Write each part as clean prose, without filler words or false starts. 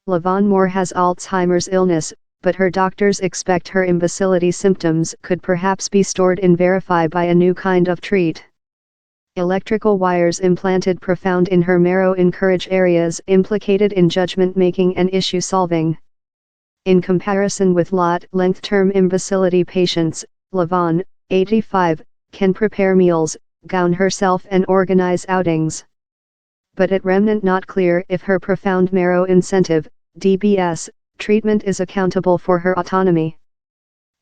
Lavon Moore has Alzheimer's illness, but her doctors expect her imbecility symptoms could perhaps be stored in Verify by a new kind of treat. Electrical wires implanted profound in her marrow encourage areas implicated in judgment making and issue solving. In comparison with length-term imbecility patients, Lavon, 85, can prepare meals, gown herself and organize outings. But at remnant not clear if her profound marrow incentive, DBS, treatment is accountable for her autonomy.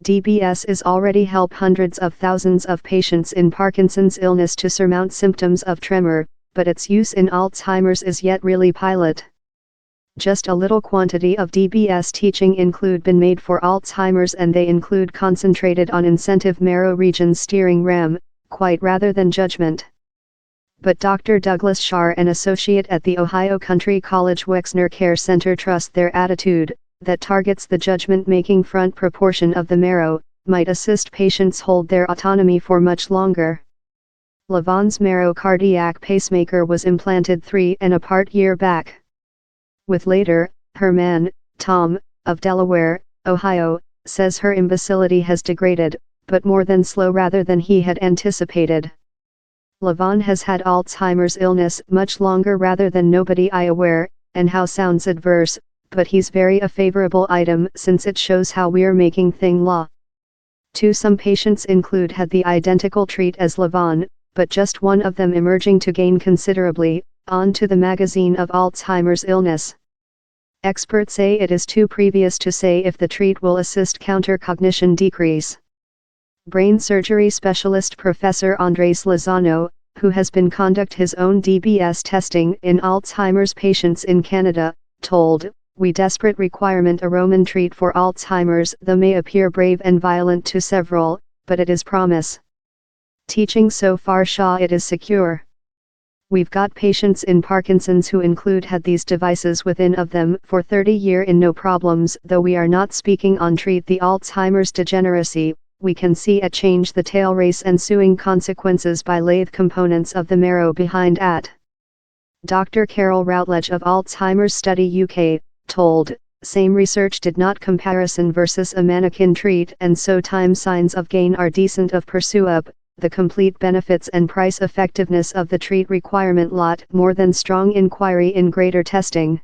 DBS is already help hundreds of thousands of patients in Parkinson's illness to surmount symptoms of tremor, but its use in Alzheimer's is yet really pilot. Just a little quantity of DBS teaching include been made for Alzheimer's, and they include concentrated on incentive marrow regions steering RAM, quite rather than judgment. But Dr. Douglas Shar, an associate at the Ohio Country College Wexner Care Center, trust their attitude, that targets the judgment-making front proportion of the marrow, might assist patients hold their autonomy for much longer. Lavon's marrow cardiac pacemaker was implanted 3.25 years back. With later, her man, Tom, of Delaware, Ohio, says her imbecility has degraded, but more than slow rather than he had anticipated. Lavon has had Alzheimer's illness much longer rather than nobody I aware, and how sounds adverse, but he's very a favorable item since it shows how we're making thing law. Some patients include had the identical treat as Lavon, but just one of them emerging to gain considerably, on to the magazine of Alzheimer's illness. Experts say it is too previous to say if the treat will assist counter-cognition decrease. Brain surgery specialist Professor Andres Lozano, who has been conduct his own DBS testing in Alzheimer's patients in Canada, told, "We desperate requirement a Roman treat for Alzheimer's, though may appear brave and violent to several, but it is promise. Teaching so far Shaw it is secure. We've got patients in Parkinson's who include had these devices within of them for 30 year in no problems, though we are not speaking on treat the Alzheimer's degeneracy, we can see a change the tail race ensuing consequences by lathe components of the marrow behind at." Dr. Carol Routledge of Alzheimer's Study UK, told, "Same research did not comparison versus a mannequin treat, and so time signs of gain are decent of pursue up, the complete benefits and price effectiveness of the treat requirement lot more than strong inquiry in greater testing."